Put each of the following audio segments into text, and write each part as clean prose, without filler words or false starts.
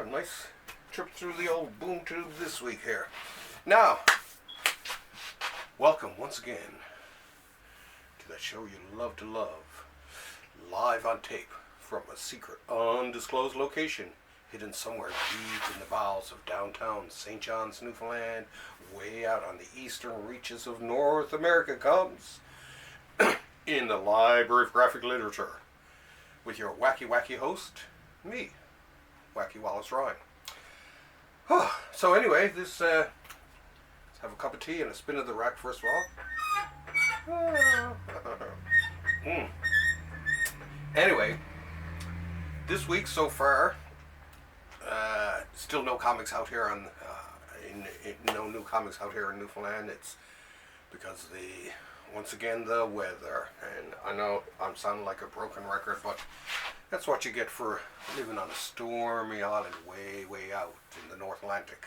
a nice trip through the old boom tube this week here. Now, welcome once again to that show you love to love. Live on tape from a secret, undisclosed location hidden somewhere deep in the bowels of downtown St. John's, Newfoundland, way out on the eastern reaches of North America comes in the Library of Graphic Literature with your wacky host, me, Wacky Wallace Ryan. So anyway, let's have a cup of tea and a spin of the rack first of all. Anyway, this week so far, still no comics out here on no new comics out here in Newfoundland. It's because once again the weather, and I know I'm sounding like a broken record, but that's what you get for living on a stormy island way out in the North Atlantic.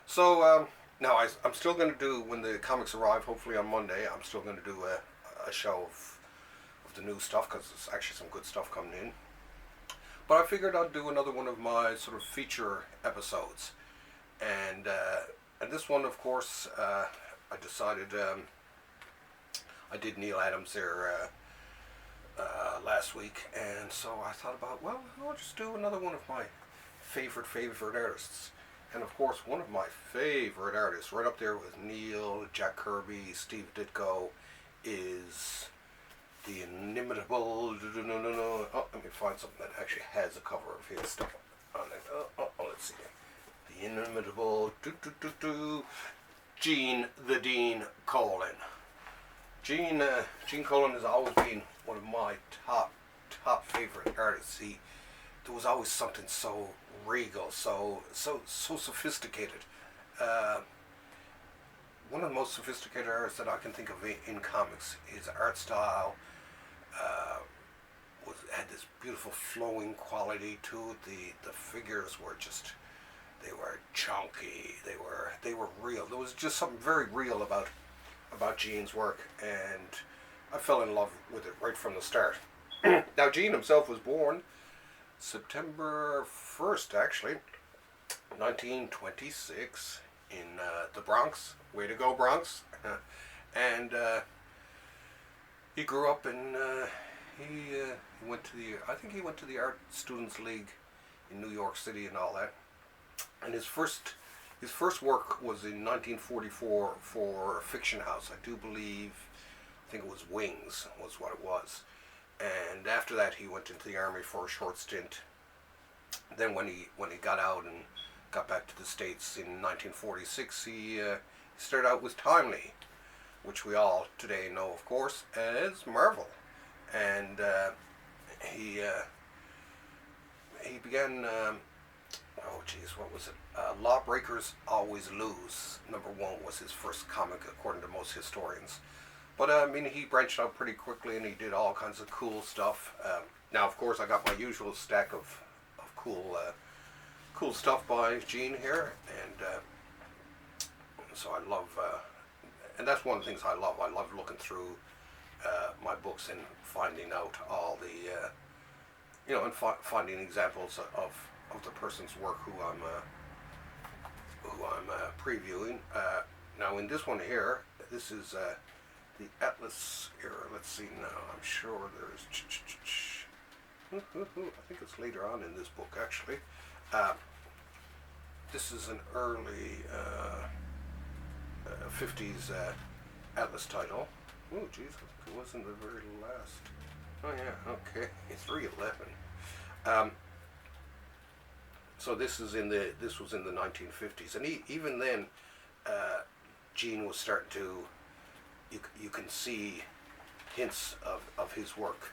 So now I'm still going to do, when the comics arrive, hopefully on Monday, I'm still going to do a show of the new stuff, because there's actually some good stuff coming in. But I figured I'd do another one of my sort of feature episodes. And this one, of course, I decided, I did Neil Adams there last week, and so I thought about, well, I'll just do another one of my favorite artists. And of course, one of my favorite artists, right up there with Neil, Jack Kirby, Steve Ditko, is the inimitable, let me find something that actually has a cover of his stuff on it. Let's see. The inimitable, Gene the Dean Colan. Gene Colan has always been one of my top favorite artists. There was always something so regal, so sophisticated. One of the most sophisticated artists that I can think of in comics. His art style had this beautiful flowing quality to it. The figures were just, they were chunky. They were real. There was just something very real about Gene's work, and I fell in love with it right from the start. Now, Gene himself was born September 1st, actually, 1926, in the Bronx. Way to go, Bronx. And he grew up in, he went to the Art Students League in New York City and all that. And his first work was in 1944 for Fiction House. I think it was Wings was what it was. And after that, he went into the army for a short stint. Then when he got out and got back to the States in 1946, he started out with Timely, which we all today know, of course, as Marvel. And he began, what was it? Lawbreakers Always Lose, #1 was his first comic, according to most historians. But I mean, he branched out pretty quickly, and he did all kinds of cool stuff. Now, of course, I got my usual stack of cool stuff by Gene here, and so I love, and that's one of the things I love. I love looking through my books and finding out all the, and finding examples of the person's work who I'm previewing. Now, in this one here, this is the Atlas era. Let's see now. I'm sure there's. I think it's later on in this book, actually. This is an early 50s Atlas title. Oh, geez, it wasn't the very last. Oh, yeah, okay. It's 311. So this was in the 1950s, and even then, Gene was starting to. You can see hints of his work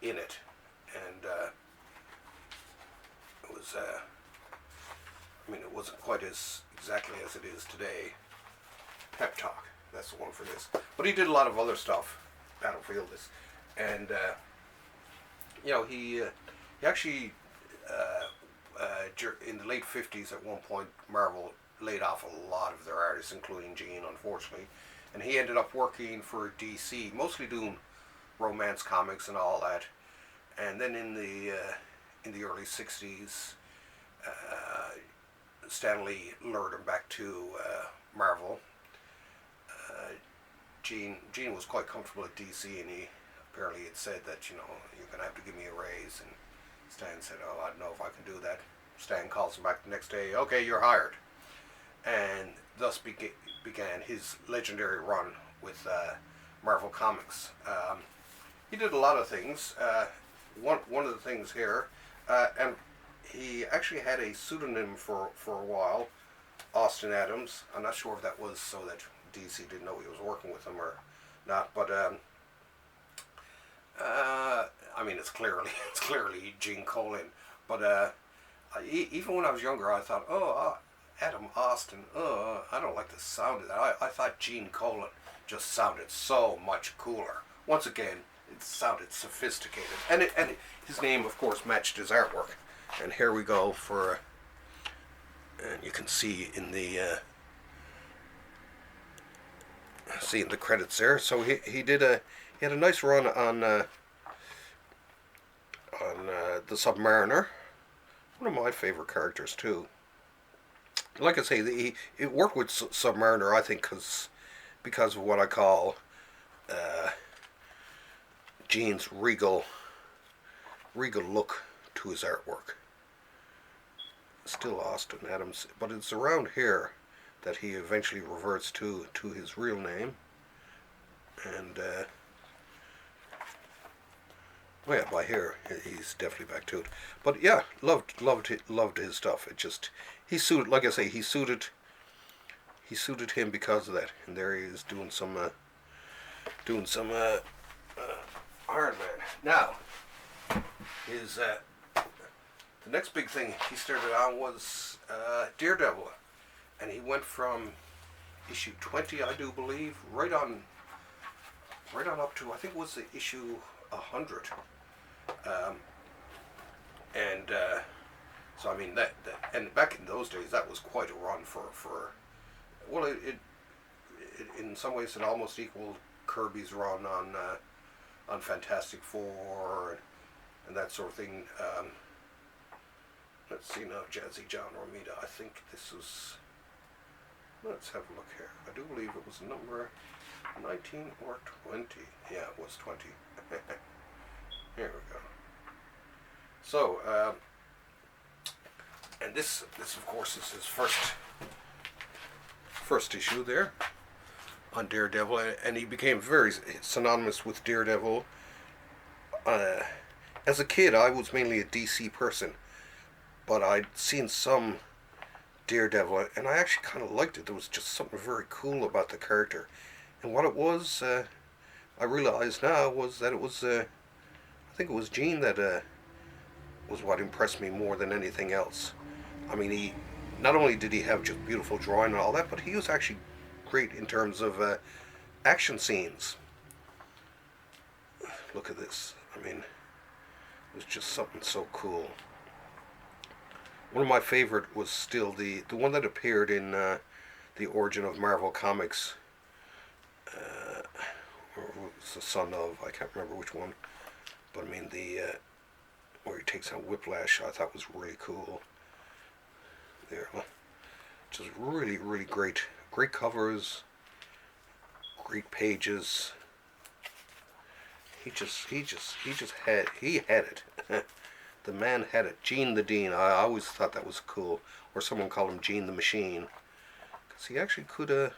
in it, and it was. It wasn't quite exactly as it is today. Pep Talk, that's the one for this. But he did a lot of other stuff. Battlefield is, and he actually in the late 50s at one point, Marvel laid off a lot of their artists, including Gene, unfortunately, and he ended up working for DC, mostly doing romance comics and all that. And then in the early '60s, uh, Stanley lured him back to Marvel. Uh, Gene was quite comfortable at DC, and he apparently had said that, you're going to have to give me a raise. And Stan said, "Oh, I don't know if I can do that." Stan calls him back the next day. "Okay, you're hired." And thus began his legendary run with Marvel Comics. He did a lot of things. One of the things here, and he actually had a pseudonym for a while, Austin Adams. I'm not sure if that was so that DC didn't know he was working with him or not, but I mean, it's clearly Gene Colan. But even when I was younger, I thought, Adam Austin, I don't like the sound of that. I thought Gene Colan just sounded so much cooler. Once again, it sounded sophisticated, and his name, of course, matched his artwork. And here we go for, and you can see in the credits there. So he had a nice run on the Submariner, one of my favorite characters too. Like I say, it worked with Submariner, I think, because of what I call Gene's regal look to his artwork. Still Austin Adams, but it's around here that he eventually reverts to his real name. And by here he's definitely back to it. But yeah, loved his stuff. It just, he suited, like I say, he suited him because of that. And there he is doing some Iron Man. Now, his the next big thing he started on was Daredevil, and he went from issue 20, I do believe, right on up to, I think it was the issue 100. So I mean that and back in those days that was quite a run for well, it in some ways it almost equaled Kirby's run on Fantastic Four and that sort of thing. Let's see now, Jazzy John Romita. I think this was. Let's have a look here. I do believe it was number 19 or 20. Yeah, it was 20. Here we go. So, and this of course is his first issue there on Daredevil, and he became very synonymous with Daredevil. As a kid, I was mainly a DC person, but I'd seen some Daredevil, and I actually kind of liked it. There was just something very cool about the character, and what it was, I realize now, was that it was, I think it was Gene that was what impressed me more than anything else. I mean, he not only did he have just beautiful drawing and all that, but he was actually great in terms of action scenes. Look at this. I mean, it was just something so cool. One of my favorite was still the one that appeared in the Origin of Marvel Comics, or was the son of, I can't remember which one, but I mean where he takes on Whiplash, I thought was really cool. There, just really great covers, great pages. He had it. The man had it. Gene the Dean. I always thought that was cool. Or someone called him Gene the Machine, because he actually could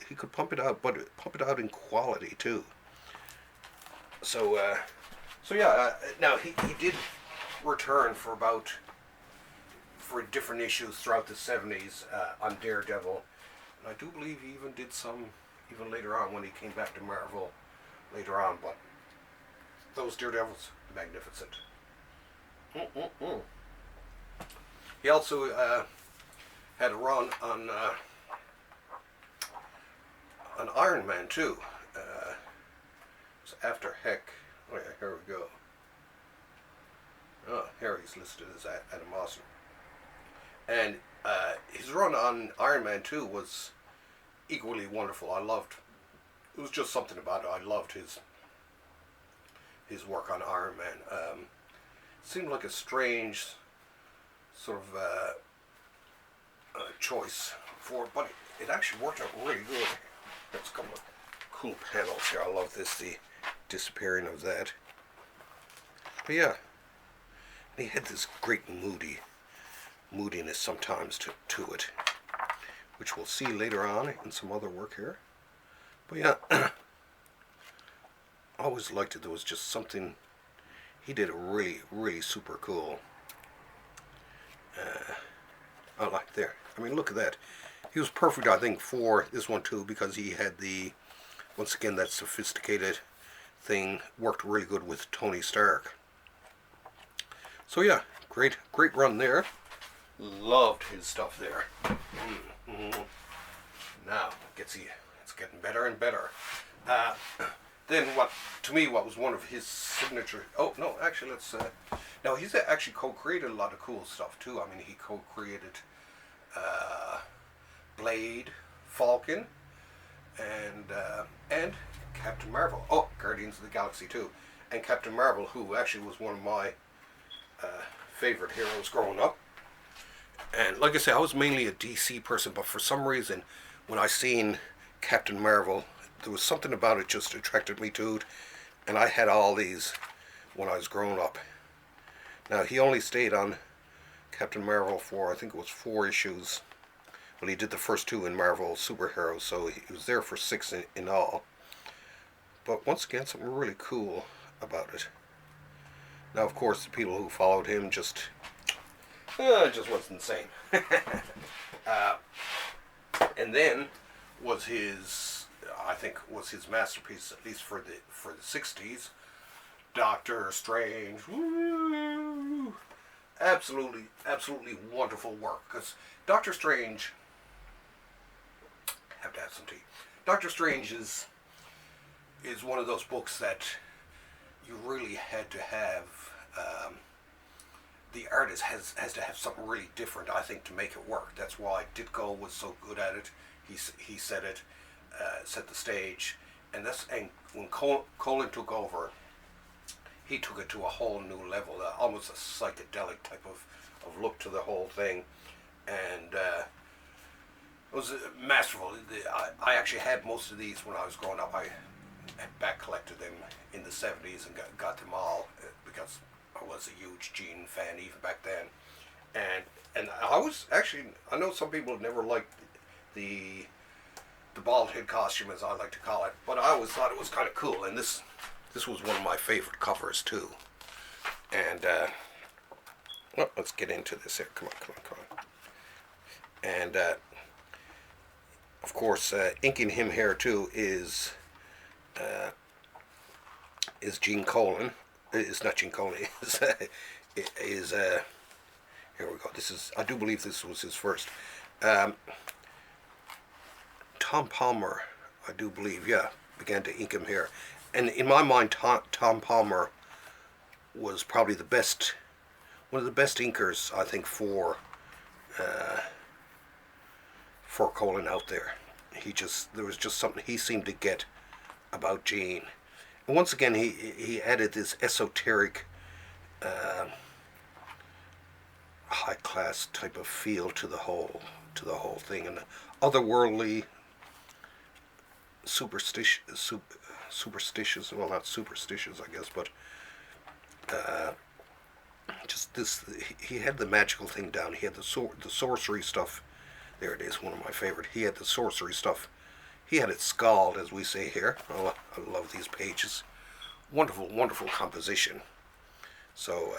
he could pump it out, but pump it out in quality too. So yeah. Now he did return for different issues throughout the 70s on Daredevil, and I do believe he even did some even later on when he came back to Marvel later on. But those Daredevils, magnificent. He also had a run on Iron Man too. It was after Heck. Oh yeah, here we go. Oh, here he's listed as Adam Austin. And his run on Iron Man 2 was equally wonderful. It was just something about it. I loved his work on Iron Man. seemed like a strange sort of choice for it, but it actually worked out really good. There's a couple of cool panels here. I love this, the disappearing of that. But yeah, and he had this great moodiness sometimes to it, which we'll see later on in some other work here. But yeah, I always liked it. There was just something he did really super cool. I like there. I mean, look at that. He was perfect, I think, for this one too, because he had the, once again, that sophisticated thing worked really good with Tony Stark. So yeah, great run there. Loved his stuff there. Now it's getting better and better. Then what was one of his signature? Oh no, actually let's. No, he's actually co-created a lot of cool stuff too. I mean, he co-created Blade, Falcon, and Captain Marvel. Oh, Guardians of the Galaxy too, and Captain Marvel, who actually was one of my favorite heroes growing up. And like I say, I was mainly a DC person, but for some reason, when I seen Captain Marvel, there was something about it just attracted me to it, and I had all these when I was growing up. Now, he only stayed on Captain Marvel for, I think it was 4 issues. Well, he did the first 2 in Marvel Superheroes, so he was there for 6 in all. But once again, something really cool about it. Now, of course, the people who followed him just was insane. And then was his, I think, was his masterpiece, at least for the 60s, Doctor Strange. Woo! Absolutely wonderful work. Because Doctor Strange, have to have some tea. Doctor Strange is one of those books that you really had to have. The artist has to have something really different, I think, to make it work. That's why Ditko was so good at it. He said it, set the stage, and when Colan took over, he took it to a whole new level, almost a psychedelic type of look to the whole thing, and it was masterful. I actually had most of these when I was growing up. I had back collected them in the 70s and got them all because I was a huge Gene fan even back then, and I was actually, I know some people never liked the bald head costume, as I like to call it, but I always thought it was kind of cool, and this was one of my favorite covers too. And well, let's get into this here. Come on. And of course, inking him here too is Gene Colan. It's not Gene Colan. Is here we go. I do believe this was his first. Tom Palmer, I do believe, began to ink him here. And in my mind, Tom Palmer was probably one of the best inkers, I think, for Colan out there. There was just something he seemed to get about Gene. And once again, he added this esoteric, high class type of feel to the whole thing, and otherworldly, superstitious. Well, not superstitious, I guess, but just this. He had the magical thing down. He had the sorcery stuff. There it is, one of my favorite. He had the sorcery stuff. He had it scald, as we say here. Oh, I love these pages. Wonderful composition. So,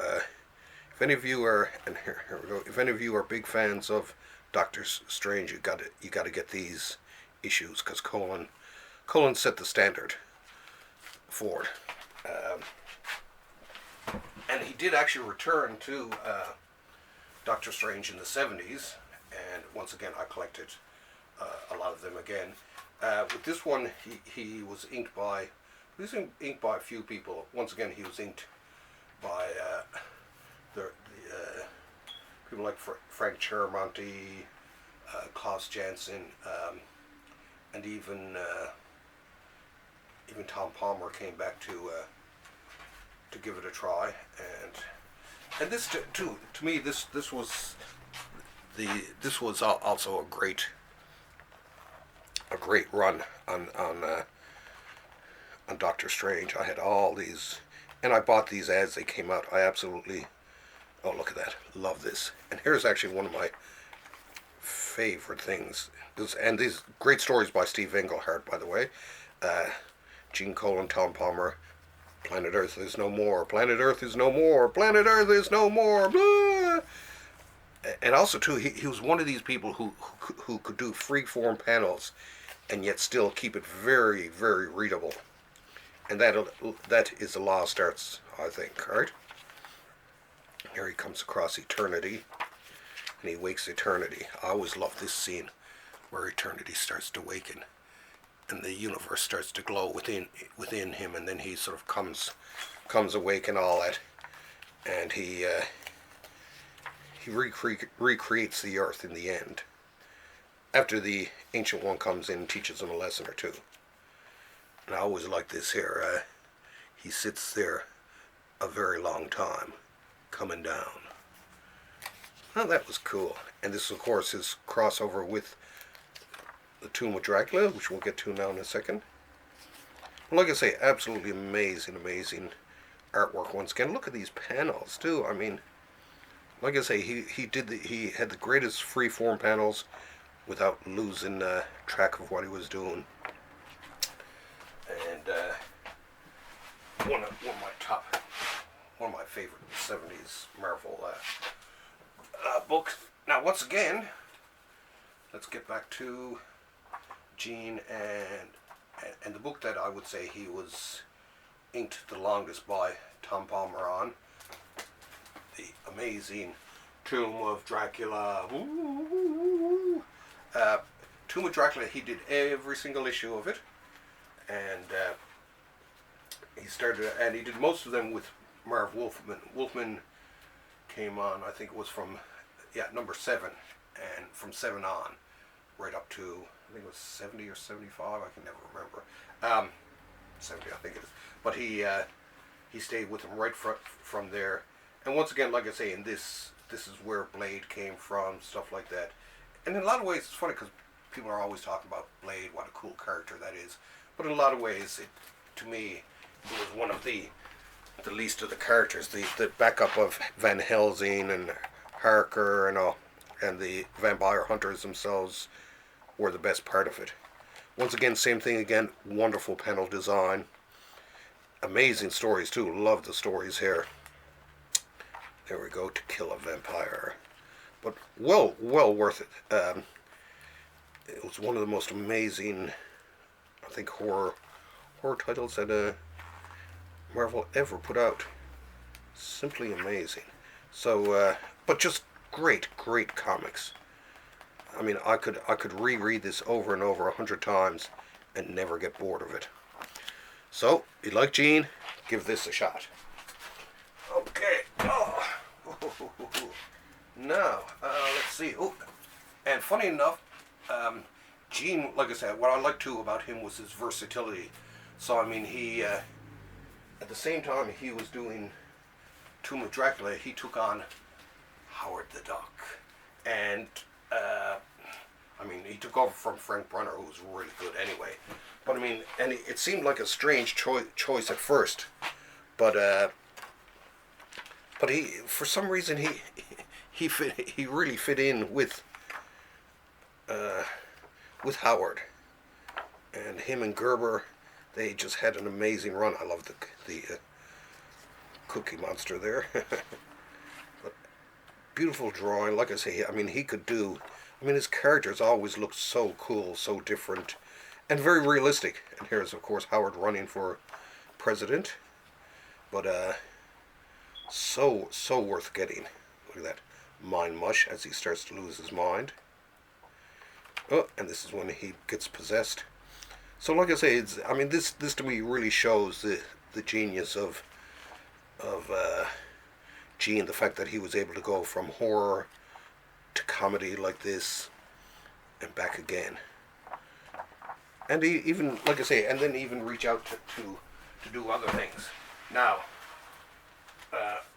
if any of you are, and here we go. If any of you are big fans of Doctor Strange, you got to get these issues, because Colan set the standard for it. And he did actually return to Doctor Strange in the 70s, and once again I collected a lot of them again. With this one, he was inked by a few people. Once again, he was inked by the people like Frank Chiramonte, Klaus Janson, and even Tom Palmer came back to give it a try. And And this to me this was also a great run on Doctor Strange. I had all these, and I bought these as they came out. I absolutely, oh look at that, love this. And here's actually one of my favorite things. And these great stories by Steve Englehart, by the way. Gene Colan, Tom Palmer. Planet Earth is no more. Planet Earth is no more. Planet Earth is no more. Blah. And also too, he was one of these people who could do free form panels, and yet still keep it very, very readable. And that is the lost arts, I think. Right? Here he comes across eternity, and he wakes eternity. I always love this scene where eternity starts to awaken, and the universe starts to glow within him, and then he sort of comes awake and all that, and he recreates the earth in the end. After the Ancient One comes in and teaches him a lesson or two. And I always like this here. He sits there a very long time, coming down. Oh, that was cool. And this, of course, is crossover with the Tomb of Dracula, which we'll get to now in a second. Well, like I say, absolutely amazing artwork once again. Look at these panels, too. I mean, like I say, he had the greatest free-form panels without losing track of what he was doing. And one of my favorite 70s Marvel books. Now, once again, let's get back to Gene and the book that I would say he was inked the longest by Tom Palmer on. The amazing Tomb of Dracula. Tomb of Dracula, he did every single issue of it, and he did most of them with Marv Wolfman. Wolfman came on, I think it was from number 7, and from 7 on, right up to, I think it was 70 or 75. I can never remember. 70, I think it is. But he stayed with him right from there. And once again, like I say, in this is where Blade came from, stuff like that. And in a lot of ways, it's funny because people are always talking about Blade, what a cool character that is. But in a lot of ways, to me, it was one of the least of the characters. The backup of Van Helsing and Harker and all, and the vampire hunters themselves were the best part of it. Once again, same thing again, wonderful panel design. Amazing stories too, love the stories here. There we go, To Kill a Vampire. But well worth it. It was one of the most amazing, I think, horror titles that Marvel ever put out. Simply amazing. So, but just great comics. I mean, I could reread this over and over 100 times and never get bored of it. So, if you like Gene, give this a shot. Okay. Oh. Now, let's see. Oh, and funny enough, Gene, like I said, what I liked too about him was his versatility. So, I mean, he, at the same time he was doing Tomb of Dracula, he took on Howard the Duck. And, I mean, he took over from Frank Brunner, who was really good anyway. But, I mean, and it seemed like a strange choice at first. But he, for some reason, he really fit in with Howard, and him and Gerber, they just had an amazing run. I love the Cookie Monster there. But beautiful drawing, like I say. I mean, he could do. I mean, his characters always looked so cool, so different, and very realistic. And here's, of course, Howard running for president. But so worth getting. Look at that mind mush as he starts to lose his mind. Oh, and this is when he gets possessed. So, like I say, I mean, this to me really shows the genius of Gene. The fact that he was able to go from horror to comedy like this and back again. And he even, like I say, and then even reach out to do other things. Now,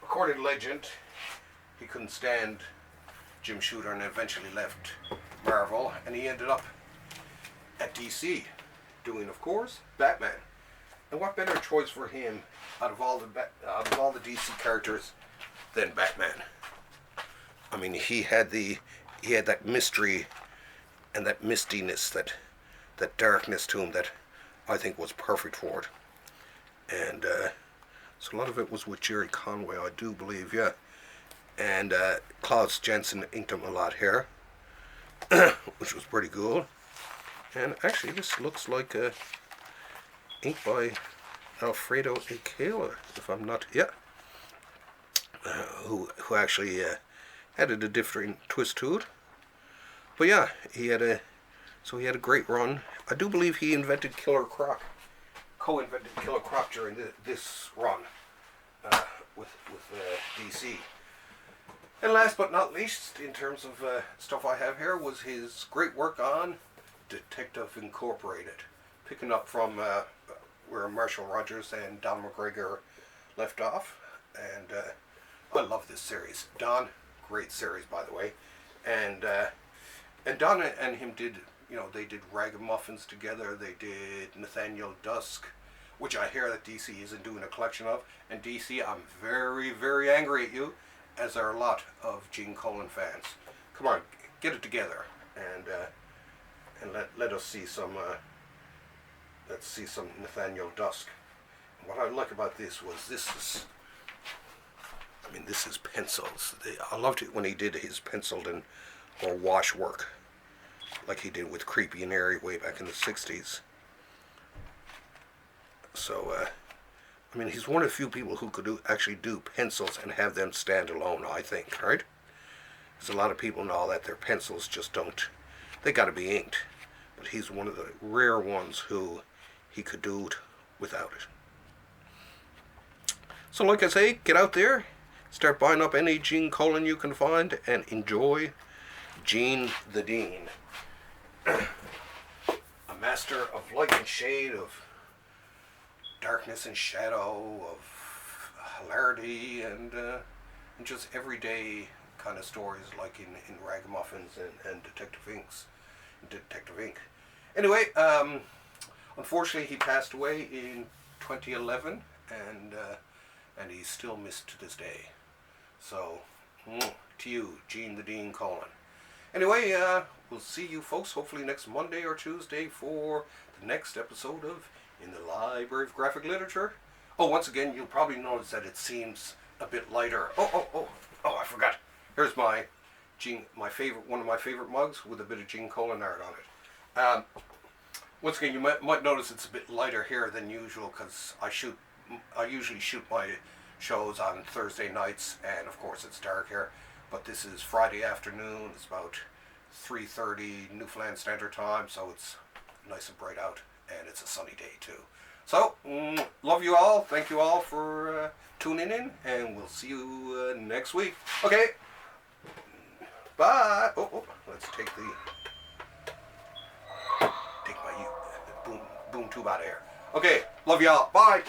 according to legend, he couldn't stand Jim Shooter and eventually left Marvel, and he ended up at DC doing, of course, Batman. And what better choice for him out of all the DC characters than Batman? I mean, he had that mystery and that mistiness, that darkness to him that I think was perfect for it. And so a lot of it was with Jerry Conway, I do believe, yeah. And Klaus Jensen inked him a lot here, which was pretty cool. And actually, this looks like ink by Alfredo Akela, if I'm not, yeah. Who actually added a different twist to it. But yeah, he had a great run. I do believe he invented Killer Croc, co-invented Killer Croc during this run with DC. And last but not least, in terms of stuff I have here, was his great work on Detective Incorporated, picking up from where Marshall Rogers and Don McGregor left off. And I love this series. Don, great series, by the way. And Don and him did, they did Ragamuffins together. They did Nathaniel Dusk, which I hear that DC isn't doing a collection of. And DC, I'm very, very angry at you, as are a lot of Gene Colan fans. Come on, get it together, and let us see some. Let's see some Nathaniel Dusk. And what I like about this was this is pencils. I loved it when he did his penciled and or wash work, like he did with Creepy and Airy way back in the '60s. So, he's one of the few people who could actually do pencils and have them stand alone, I think, right? There's a lot of people know that their pencils just don't, they gotta be inked. But he's one of the rare ones who he could do it without it. So like I say, get out there, start buying up any Gene Colan you can find, and enjoy Gene the Dean. A master of light and shade, of darkness and shadow, of hilarity, and just everyday kind of stories like in Ragamuffins and Detective Inc. Anyway, unfortunately he passed away in 2011, and he's still missed to this day. So, to you, Gene the Dean Colan. Anyway, we'll see you folks hopefully next Monday or Tuesday for the next episode of In the Library of Graphic Literature. Oh, once again, you'll probably notice that it seems a bit lighter. Oh, I forgot. Here's my one of my favorite mugs with a bit of Gene Colan art on it. Once again, you might notice it's a bit lighter here than usual because I usually shoot my shows on Thursday nights, and of course it's dark here. But this is Friday afternoon. It's about 3:30 Newfoundland Standard Time, so it's nice and bright out, and it's a sunny day too. So, love you all. Thank you all for tuning in, and we'll see you next week. Okay. Bye. Oh, let's take my boom tube out of here. Okay, love y'all. Bye.